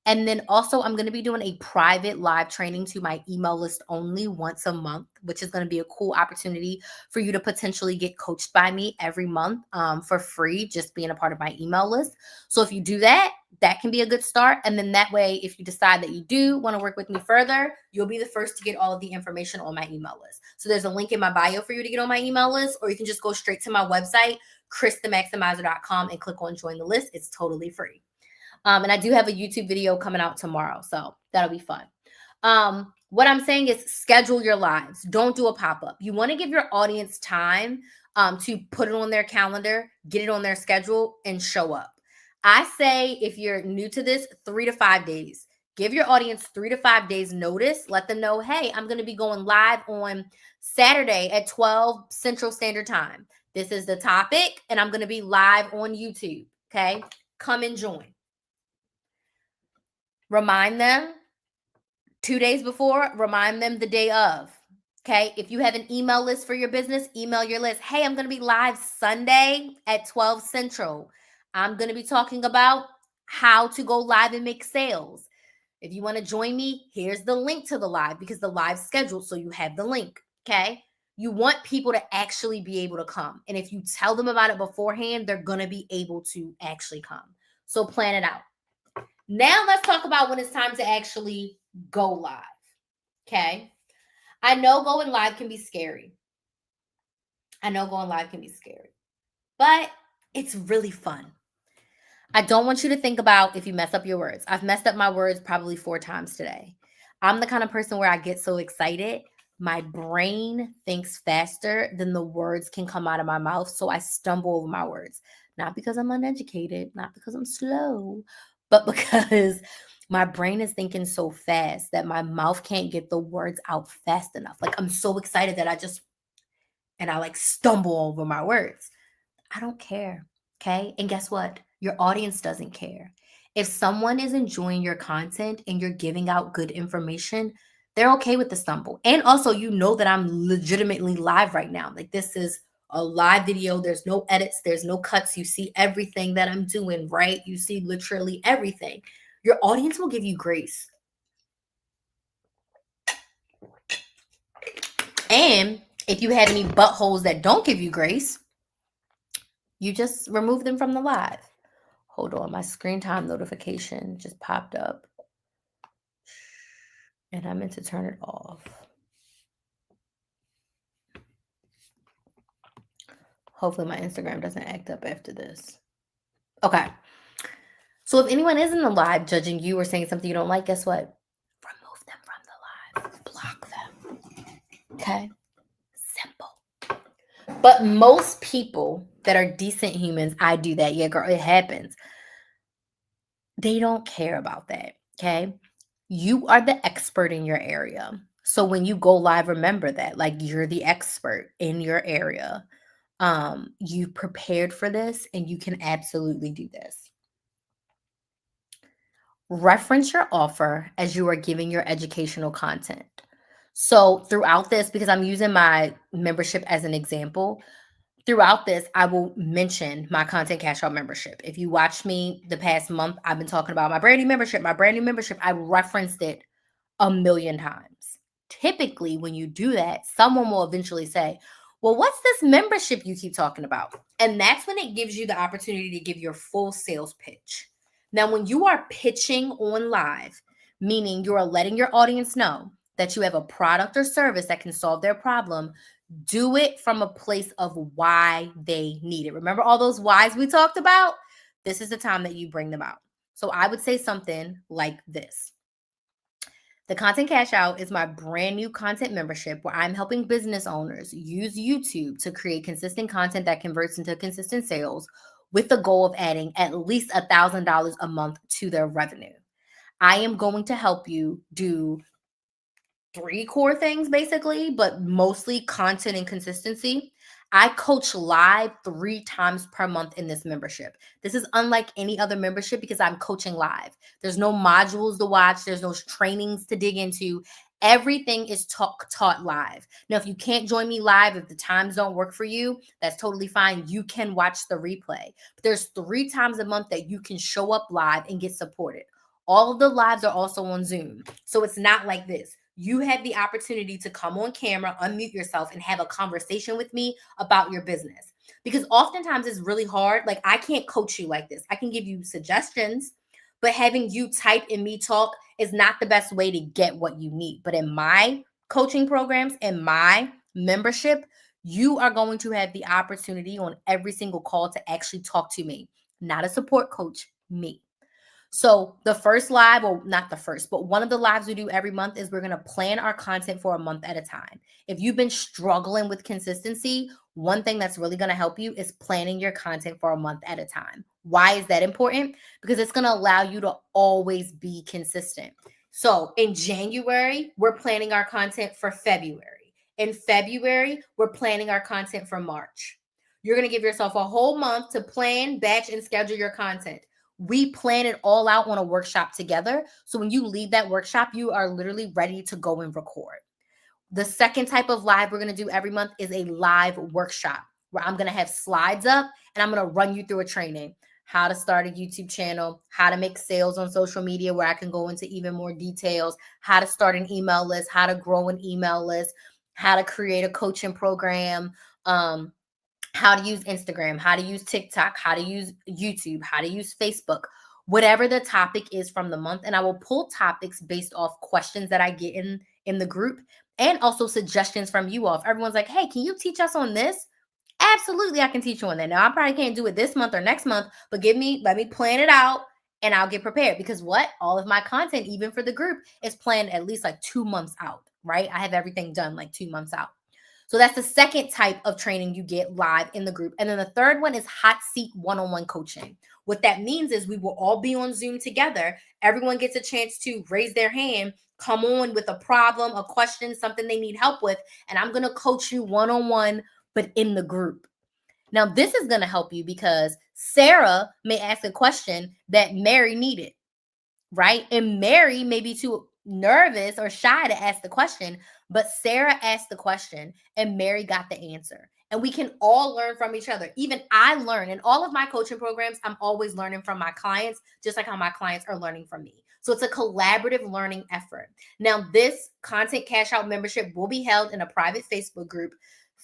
And then also, I'm going to be doing a private live training to my email list only once a month, which is going to be a cool opportunity for you to potentially get coached by me every month for free, just being a part of my email list. So if you do that, that can be a good start. And then that way, if you decide that you do want to work with me further, you'll be the first to get all of the information on my email list. So there's a link in my bio for you to get on my email list, or you can just go straight to my website, KristaMaximizer.com, and click on join the list. It's totally free. And I do have a YouTube video coming out tomorrow, so that'll be fun. What I'm saying is schedule your lives. Don't do a pop-up. You want to give your audience time to put it on their calendar, get it on their schedule, and show up. I say if you're new to this, 3 to 5 days. Give your audience 3 to 5 days notice. Let them know, hey, I'm going to be going live on Saturday at 12 Central Standard Time. This is the topic, and I'm going to be live on YouTube, okay? Come and join. Remind them 2 days before, remind them the day of. Okay. If you have an email list for your business, email your list. Hey, I'm going to be live Sunday at 12 Central. I'm going to be talking about how to go live and make sales. If you want to join me, here's the link to the live because the live's scheduled. So you have the link. Okay. You want people to actually be able to come. And if you tell them about it beforehand, they're going to be able to actually come. So plan it out. Now let's talk about when it's time to actually go live. Okay. I know going live can be scary. But it's really fun. I don't want you to think about if you mess up your words. I've messed up my words probably 4 times today. I'm the kind of person where I get so excited, my brain thinks faster than the words can come out of my mouth. So I stumble over my words. Not because I'm uneducated, not because I'm slow, but because my brain is thinking so fast that my mouth can't get the words out fast enough. Like I'm so excited that I like stumble over my words. I don't care. Okay. And guess what? Your audience doesn't care. If someone is enjoying your content and you're giving out good information, they're okay with the stumble. And also, you know that I'm legitimately live right now. Like this is a live video. There's no edits. There's no cuts. You see everything that I'm doing, right? You see literally everything. Your audience will give you grace. And if you have any buttholes that don't give you grace, you just remove them from the live. Hold on, my screen time notification just popped up. And I meant to turn it off. Hopefully my Instagram doesn't act up after this. Okay. So if anyone is in the live judging you or saying something you don't like, guess what? Remove them from the live. Block them. Okay? Simple. But most people that are decent humans, I do that. Yeah, girl, it happens. They don't care about that. Okay? You are the expert in your area. So when you go live, remember that. Like you're the expert in your area. You prepared for this and you can absolutely do this. Reference your offer as you are giving your educational content. So throughout this, because I'm using my membership as an example, Throughout this, I will mention my content cash out membership. If you watch me the past month, I've been talking about my brand new membership, my brand new membership. I referenced it a million times. Typically, when you do that, someone will eventually say, well, what's this membership you keep talking about? And that's when it gives you the opportunity to give your full sales pitch. Now, when you are pitching on live, meaning you are letting your audience know that you have a product or service that can solve their problem, do it from a place of why they need it. Remember all those whys we talked about? This is the time that you bring them out. So I would say something like this. The Content Cash Out is my brand new content membership where I'm helping business owners use YouTube to create consistent content that converts into consistent sales with the goal of adding at least $1,000 a month to their revenue. I am going to help you do 3 core things basically, but mostly content and consistency. I coach live 3 times per month in this membership. This is unlike any other membership because I'm coaching live. There's no modules to watch, there's no trainings to dig into. Everything is taught live. Now, if you can't join me live, if the times don't work for you, that's totally fine. You can watch the replay. But there's 3 times a month that you can show up live and get supported. All of the lives are also on Zoom. So it's not like this. You have the opportunity to come on camera, unmute yourself, and have a conversation with me about your business. Because oftentimes it's really hard. Like, I can't coach you like this. I can give you suggestions, but having you type and me talk is not the best way to get what you need. But in my coaching programs, in my membership, you are going to have the opportunity on every single call to actually talk to me, not a support coach, me. So the first live, or not the first, but one of the lives we do every month is we're going to plan our content for a month at a time. If you've been struggling with consistency, one thing that's really going to help you is planning your content for a month at a time. Why is that important? Because it's going to allow you to always be consistent. So in January, we're planning our content for February. In February, we're planning our content for March. You're going to give yourself a whole month to plan, batch, and schedule your content. We plan it all out on a workshop together. So when you leave that workshop, you are literally ready to go and record. The second type of live we're going to do every month is a live workshop where I'm going to have slides up and I'm going to run you through a training. How to start a YouTube channel, how to make sales on social media where I can go into even more details, how to start an email list, how to grow an email list, how to create a coaching program, how to use Instagram, how to use TikTok, how to use YouTube, how to use Facebook, whatever the topic is from the month. And I will pull topics based off questions that I get in the group and also suggestions from you all. If everyone's like, hey, can you teach us on this? Absolutely, I can teach you on that. Now, I probably can't do it this month or next month, but let me plan it out and I'll get prepared because all of my content, even for the group, is planned at least like 2 months out, right? I have everything done like 2 months out. So that's the second type of training you get live in the group. And then the third one is hot seat one-on-one coaching. What that means is we will all be on Zoom together. Everyone gets a chance to raise their hand, come on with a problem, a question, something they need help with, and I'm going to coach you one-on-one, but in the group. Now, this is going to help you because Sarah may ask a question that Mary needed, right? And Mary may be too nervous or shy to ask the question, but Sarah asked the question and Mary got the answer. And we can all learn from each other. Even I learn in all of my coaching programs. I'm always learning from my clients, just like how my clients are learning from me. So it's a collaborative learning effort. Now, this Content Cash Out membership will be held in a private Facebook group.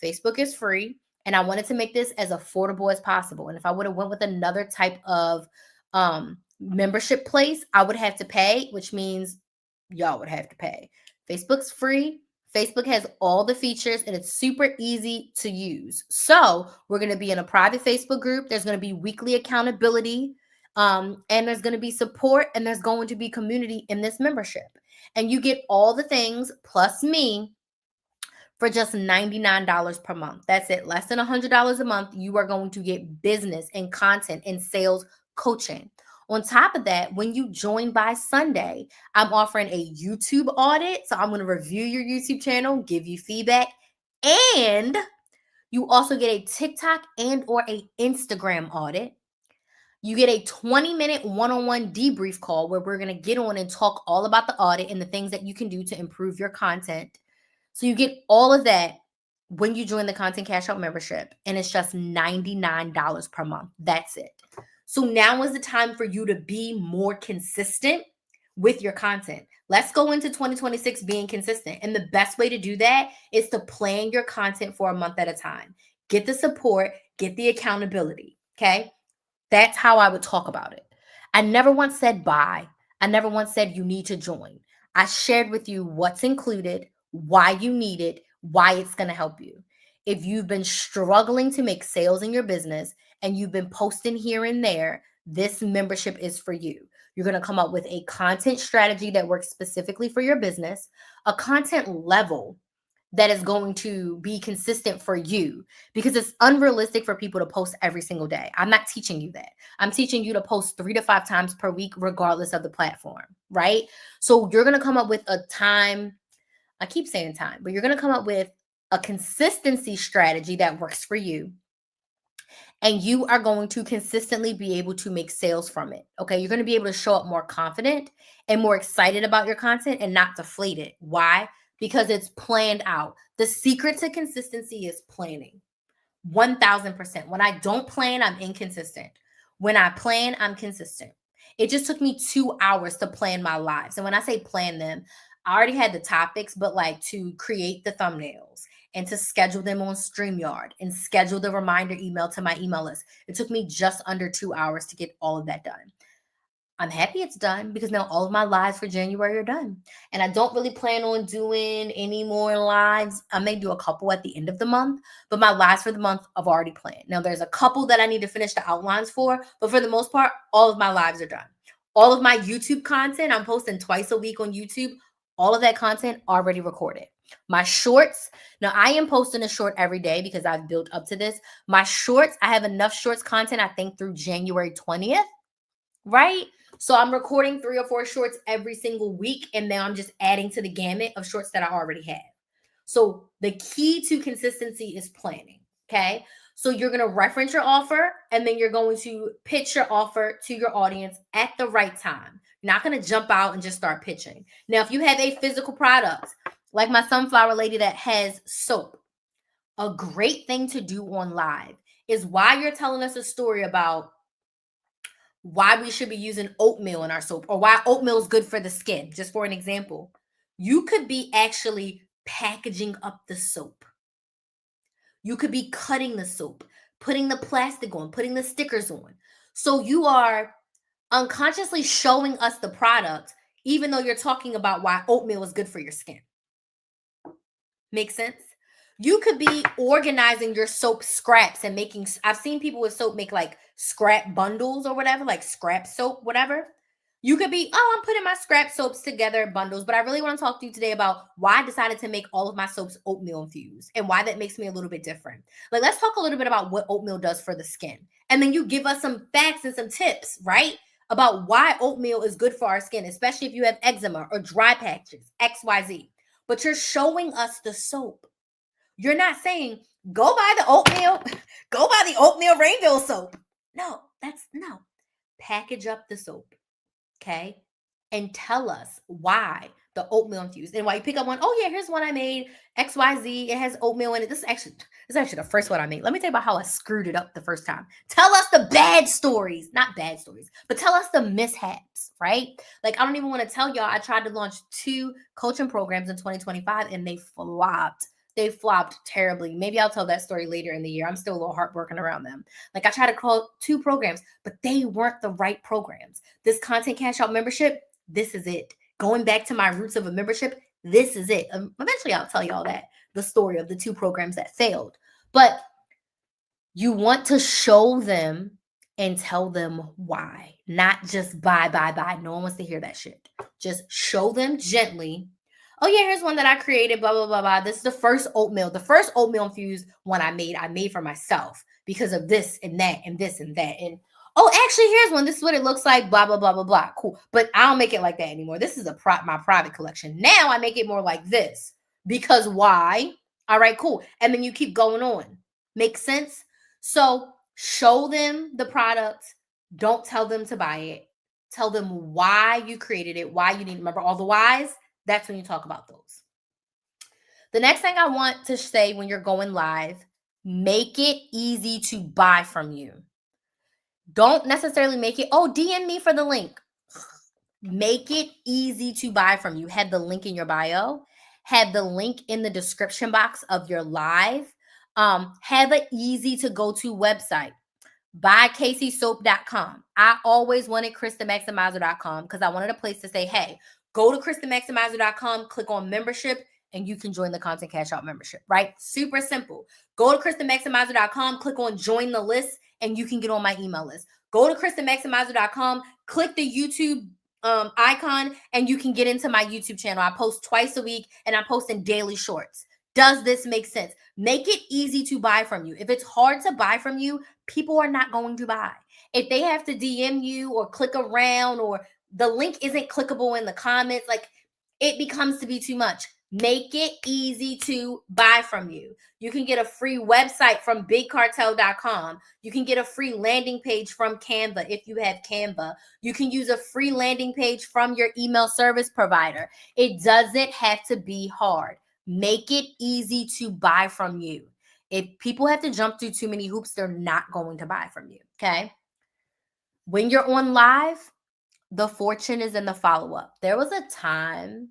Facebook is free. And I wanted to make this as affordable as possible. And if I would have went with another type of membership place, I would have to pay, which means y'all would have to pay. Facebook's free. Facebook has all the features and it's super easy to use. So we're going to be in a private Facebook group. There's going to be weekly accountability, and there's going to be support, and there's going to be community in this membership. And you get all the things plus me for just $99 per month. That's it. Less than $100 a month. You are going to get business and content and sales coaching. On top of that, when you join by Sunday, I'm offering a YouTube audit. So I'm going to review your YouTube channel, give you feedback, and you also get a TikTok and or a Instagram audit. You get a 20-minute one-on-one debrief call where we're going to get on and talk all about the audit and the things that you can do to improve your content. So you get all of that when you join the Content Cash Out membership, and it's just $99 per month. That's it. So now is the time for you to be more consistent with your content. Let's go into 2026 being consistent. And the best way to do that is to plan your content for a month at a time. Get the support, get the accountability. Okay. That's how I would talk about it. I never once said buy. I never once said you need to join. I shared with you what's included, why you need it, why it's going to help you. If you've been struggling to make sales in your business and you've been posting here and there, this membership is for you. You're going to come up with a content strategy that works specifically for your business, a content level that is going to be consistent for you, because it's unrealistic for people to post every single day. I'm not teaching you that. I'm teaching you to post 3 to 5 times per week, regardless of the platform, right? So you're going to come up with a time. I keep saying time, but you're going to come up with a consistency strategy that works for you. And you are going to consistently be able to make sales from it. Okay. You're going to be able to show up more confident and more excited about your content and not deflated. Why? Because it's planned out. The secret to consistency is planning. 1000%. When I don't plan, I'm inconsistent. When I plan, I'm consistent. It just took me 2 hours to plan my lives. And when I say plan them, I already had the topics, but like to create the thumbnails and to schedule them on StreamYard and schedule the reminder email to my email list. It took me just under 2 hours to get all of that done. I'm happy it's done because now all of my lives for January are done. And I don't really plan on doing any more lives. I may do a couple at the end of the month, but my lives for the month I've already planned. Now there's a couple that I need to finish the outlines for, but for the most part, all of my lives are done. All of my YouTube content, I'm posting twice a week on YouTube. All of that content already recorded. My shorts, now I am posting a short every day because I've built up to this. My shorts, I have enough shorts content, I think through January 20th, right? So I'm recording 3 or 4 shorts every single week, and now I'm just adding to the gamut of shorts that I already have. So the key to consistency is planning, okay? So you're going to reference your offer, and then you're going to pitch your offer to your audience at the right time. You're not going to jump out and just start pitching. Now, if you have a physical product, like my sunflower lady that has soap, a great thing to do on live is while you're telling us a story about why we should be using oatmeal in our soap or why oatmeal is good for the skin, just for an example, you could be actually packaging up the soap. You could be cutting the soap, putting the plastic on, putting the stickers on. So you are unconsciously showing us the product, even though you're talking about why oatmeal is good for your skin. Make sense? You could be organizing your soap scraps and making, I've seen people with soap make like scrap bundles or whatever, like scrap soap, whatever. You could be, oh, I'm putting my scrap soaps together bundles, but I really want to talk to you today about why I decided to make all of my soaps oatmeal infused and why that makes me a little bit different. Like, let's talk a little bit about what oatmeal does for the skin. And then you give us some facts and some tips, right? About why oatmeal is good for our skin, especially if you have eczema or dry patches, XYZ. But you're showing us the soap. You're not saying, go buy the oatmeal, go buy the oatmeal rainbow soap. No. Package up the soap, okay? And tell us why the oatmeal infused. And why you pick up one, oh yeah, here's one I made, XYZ, it has oatmeal in it. This is actually the first one I made. Let me tell you about how I screwed it up the first time. Tell us the bad stories, not bad stories, but tell us the mishaps, right? Like, I don't even want to tell y'all, I tried to launch 2 coaching programs in 2025 and they flopped. They flopped terribly. Maybe I'll tell that story later in the year. I'm still a little heartbroken around them. Like, I tried to call 2 programs, but they weren't the right programs. This Content Cash Out membership, this is it. Going back to my roots of a membership, this is it. Eventually, I'll tell you all that, the story of the 2 programs that failed. But you want to show them and tell them why, not just buy. No one wants to hear that shit. Just show them gently. Oh yeah, here's one that I created, blah, blah, blah, blah. This is the first oatmeal. The first oatmeal infused one I made for myself because of this and that and this and that. And oh, actually, here's one. This is what it looks like, blah, blah, blah, blah, blah. Cool. But I don't make it like that anymore. This is my private collection. Now I make it more like this because why? All right, cool. And then you keep going on. Make sense? So show them the product. Don't tell them to buy it. Tell them why you created it, why you need. Remember all the whys? That's when you talk about those. The next thing I want to say when you're going live, make it easy to buy from you. Don't necessarily make it, oh, DM me for the link. Make it easy to buy from you. Have the link in your bio, have the link in the description box of your live. Have an easy to go to website. BuyCaseySoap.com. I always wanted ChrisTheMaximizer.com because I wanted a place to say, hey, go to ChrisTheMaximizer.com, click on membership, and you can join the Content Cash Out membership, right? Super simple. Go to ChrisTheMaximizer.com, click on join the list, and you can get on my email list. Go to ChrisTheMaximizer.com, click the YouTube icon, and you can get into my YouTube channel. I post twice a week, and I'm posting daily shorts. Does this make sense? Make it easy to buy from you. If it's hard to buy from you, people are not going to buy. If they have to DM you or click around or the link isn't clickable in the comments, like it becomes to be too much. Make it easy to buy from you. You can get a free website from bigcartel.com. You can get a free landing page from Canva if you have Canva. You can use a free landing page from your email service provider. It doesn't have to be hard. Make it easy to buy from you. If people have to jump through too many hoops, they're not going to buy from you, okay? When you're on live, the fortune is in the follow-up. There was a time,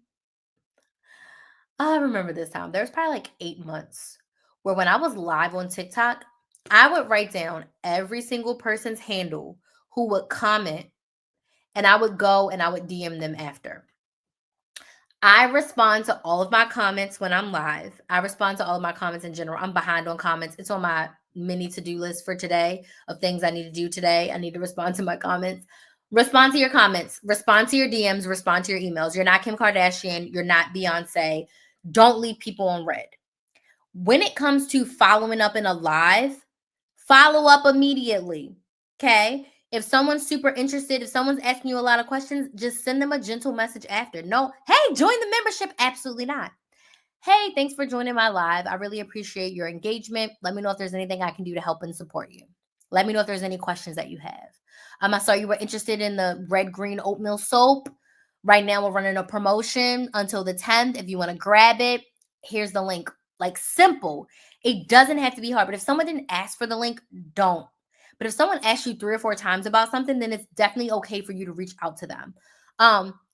I remember this time, there was probably like 8 months where when I was live on TikTok, I would write down every single person's handle who would comment, and I would go and I would DM them after. I respond to all of my comments when I'm live. I respond to all of my comments in general. I'm behind on comments. It's on my mini to-do list for today of things I need to do today. I need to respond to my comments. Respond to your comments. Respond to your DMs. Respond to your emails. You're not Kim Kardashian. You're not Beyonce. Don't leave people on red. When it comes to following up in a live, follow up immediately, okay? If someone's super interested, if someone's asking you a lot of questions, just send them a gentle message after. No, hey, join the membership. Absolutely not. Hey, thanks for joining my live. I really appreciate your engagement. Let me know if there's anything I can do to help and support you. Let me know if there's any questions that you have. I saw you were interested in the red green oatmeal soap. Right now, we're running a promotion until the 10th. If you want to grab it, here's the link. Like simple. It doesn't have to be hard. But if someone didn't ask for the link, don't. But if someone asks you 3 or 4 times about something, then it's definitely okay for you to reach out to them.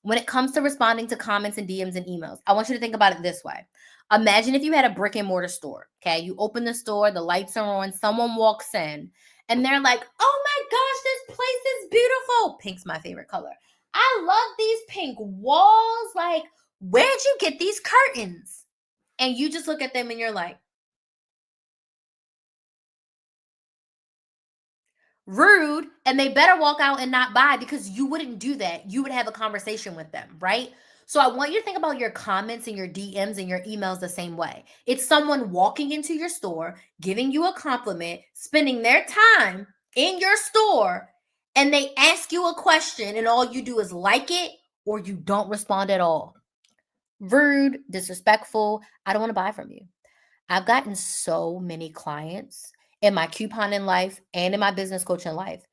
When it comes to responding to comments and DMs and emails, I want you to think about it this way. Imagine if you had a brick and mortar store, okay? You open the store, the lights are on, someone walks in, and they're like, oh my gosh, this place is beautiful. Pink's my favorite color. I love these pink walls. Like, where'd you get these curtains? And you just look at them and you're like, rude, and they better walk out and not buy because you wouldn't do that. You would have a conversation with them, right? So I want you to think about your comments and your DMs and your emails the same way. It's someone walking into your store, giving you a compliment, spending their time in your store, and they ask you a question and all you do is like it or you don't respond at all. Rude, disrespectful. I don't want to buy from you. I've gotten so many clients in my couponing life and in my business coaching life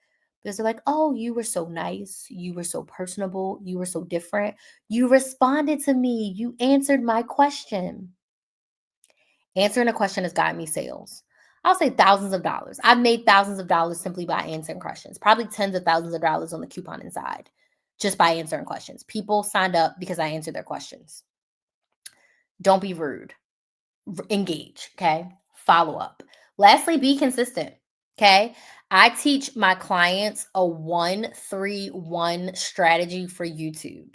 because they're like, oh, you were so nice. You were so personable. You were so different. You responded to me. You answered my question. Answering a question has gotten me sales. I'll say thousands of dollars. I've made thousands of dollars simply by answering questions, probably tens of thousands of dollars on the couponing side, just by answering questions. People signed up because I answered their questions. Don't be rude. Engage, okay? Follow up. Lastly, be consistent, okay? I teach my clients a 1-3-1 strategy for YouTube.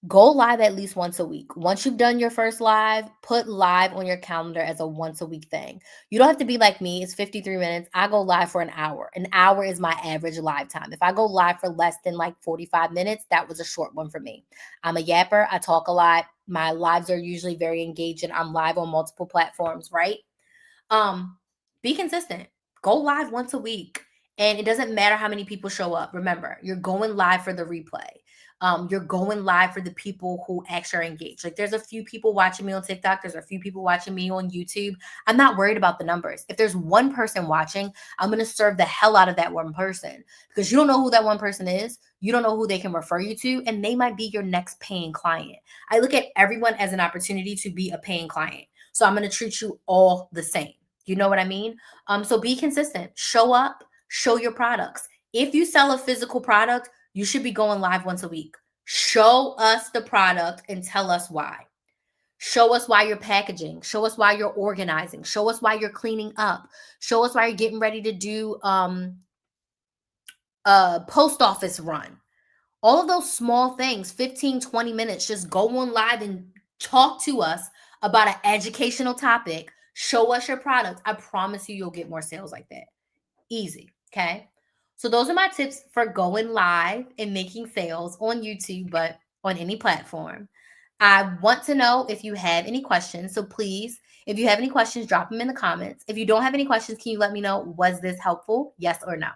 Go live at least once a week. Once you've done your first live, put live on your calendar as a once a week thing. You don't have to be like me. It's 53 minutes. I go live for an hour. An hour is my average live time. If I go live for less than like 45 minutes, that was a short one for me. I'm a yapper. I talk a lot. My lives are usually very engaging. I'm live on multiple platforms, right? Be consistent. Go live once a week. And it doesn't matter how many people show up. Remember, you're going live for the replay. You're going live for the people who actually are engaged. Like there's a few people watching me on TikTok. There's a few people watching me on YouTube. I'm not worried about the numbers. If there's one person watching, I'm going to serve the hell out of that one person, because you don't know who that one person is. You don't know who they can refer you to, and they might be your next paying client. I look at everyone as an opportunity to be a paying client. So I'm going to treat you all the same. You know what I mean? So be consistent, show up, show your products. If you sell a physical product, you should be going live once a week. Show us the product and tell us why. Show us why you're packaging. Show us why you're organizing. Show us why you're cleaning up. Show us why you're getting ready to do a post office run. All of those small things, 15, 20 minutes, just go on live and talk to us about an educational topic. Show us your products. I promise you, you'll get more sales like that. Easy. Okay. So those are my tips for going live and making sales on YouTube, but on any platform. I want to know if you have any questions. So please, if you have any questions, drop them in the comments. If you don't have any questions, can you let me know, was this helpful? Yes or no?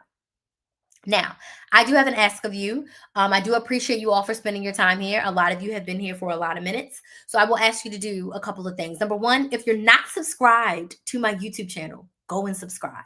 Now, I do have an ask of you. I do appreciate you all for spending your time here. A lot of you have been here for a lot of minutes. So I will ask you to do a couple of things. Number one, if you're not subscribed to my YouTube channel, go and subscribe.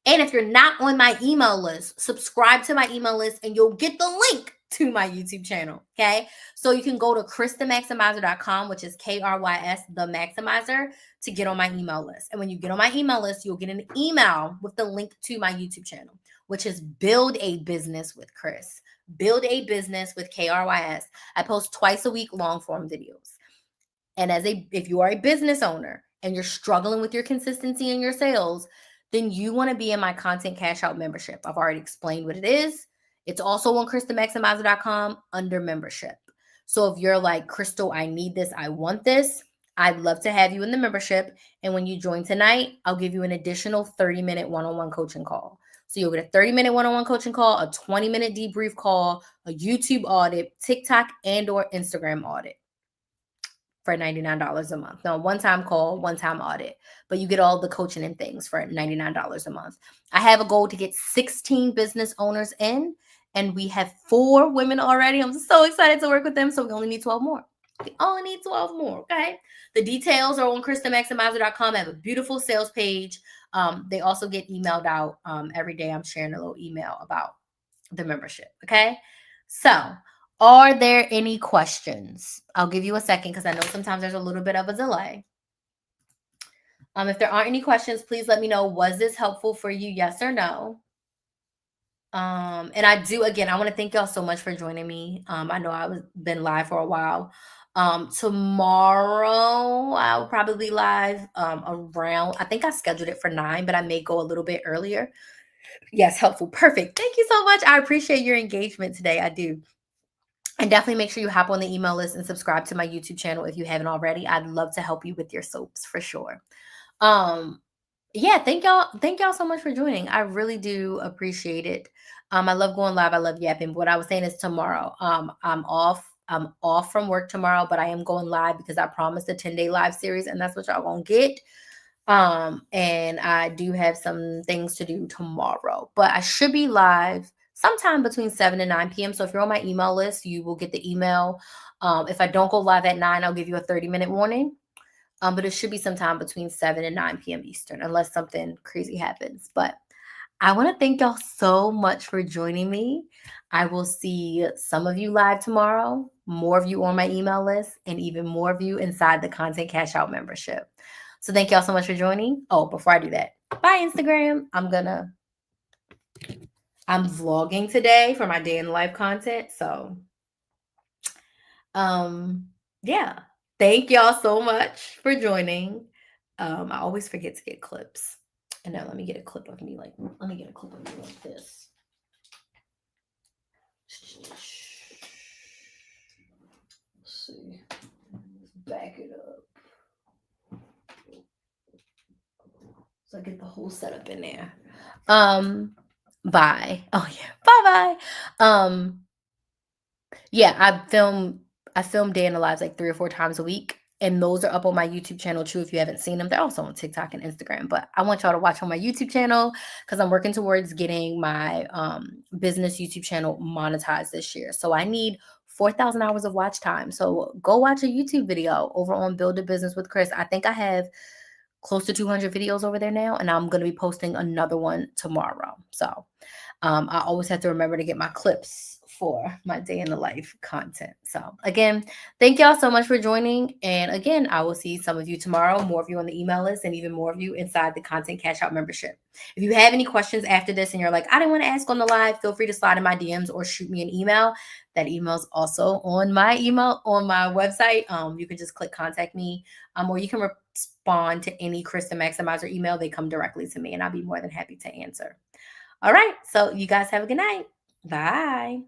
And if you're not on my email list, subscribe to my email list and you'll get the link to my YouTube channel. Okay. So you can go to christhemaximizer.com, which is KRYS, the Maximizer, to get on my email list. And when you get on my email list, you'll get an email with the link to my YouTube channel, which is Build a Business with Chris. Build a Business with KRYS. I post twice a week long form videos. And if you are a business owner and you're struggling with your consistency in your sales, then you want to be in my content cash out membership. I've already explained what it is. It's also on christhemaximizer.com under membership. So if you're like, Crystal, I need this, I want this, I'd love to have you in the membership. And when you join tonight, I'll give you an additional 30-minute one-on-one coaching call. So you'll get a 30-minute one-on-one coaching call, a 20-minute debrief call, a YouTube audit, TikTok and or Instagram audit for $99 a month. Now, one-time call, one-time audit, but you get all the coaching and things for $99 a month. I have a goal to get 16 business owners in, and we have 4 women already. I'm so excited to work with them. So we only need 12 more. We only need 12 more. Okay. The details are on christhemaximizer.com. I have a beautiful sales page. They also get emailed out every day. I'm sharing a little email about the membership. Okay. So are there any questions? I'll give you a second because I know sometimes there's a little bit of a delay. If there aren't any questions, please let me know, was this helpful for you? Yes or no? And I want to thank y'all so much for joining me. I know I've been live for a while. Tomorrow I'll probably live around, I think I scheduled it for 9, but I may go a little bit earlier. Yes, helpful. Perfect. Thank you so much. I appreciate your engagement today. I do. And definitely make sure you hop on the email list and subscribe to my YouTube channel if you haven't already. I'd love to help you with your soaps for sure. Yeah, thank y'all so much for joining. I really do appreciate it. I love going live. I love yapping. But what I was saying is tomorrow, I'm off from work tomorrow, but I am going live because I promised a 10-day live series, and that's what y'all gonna get. And I do have some things to do tomorrow, but I should be live sometime between 7 and 9 p.m. So if you're on my email list, you will get the email. If I don't go live at 9, I'll give you a 30-minute warning. But it should be sometime between 7 and 9 p.m. Eastern, unless something crazy happens. But I want to thank y'all so much for joining me. I will see some of you live tomorrow, more of you on my email list, and even more of you inside the Content Cash Out membership. So thank y'all so much for joining. Oh, before I do that, bye Instagram. I'm vlogging today for my day in life content. So, yeah. Thank y'all so much for joining. I always forget to get clips. And now let me get a clip of me like this. Let's see. Let's back it up. So I get the whole setup in there. Bye. Oh yeah. Bye. Yeah, I film day in the lives like 3 or 4 times a week. And those are up on my YouTube channel too. If you haven't seen them, they're also on TikTok and Instagram. But I want y'all to watch on my YouTube channel because I'm working towards getting my business YouTube channel monetized this year. So I need 4,000 hours of watch time. So go watch a YouTube video over on Build a Business with Chris. I think I have close to 200 videos over there now, and I'm going to be posting another one tomorrow. So I always have to remember to get my clips for my day in the life content. So again, thank y'all so much for joining. And again, I will see some of you tomorrow, more of you on the email list, and even more of you inside the Content Cash Out membership. If you have any questions after this and you're like, I didn't want to ask on the live, feel free to slide in my DMs or shoot me an email. That email is also on my email on my website. You can just click contact me, or you can respond to any Chris the Maximizer email. They come directly to me, and I'll be more than happy to answer. All right. So you guys have a good night. Bye.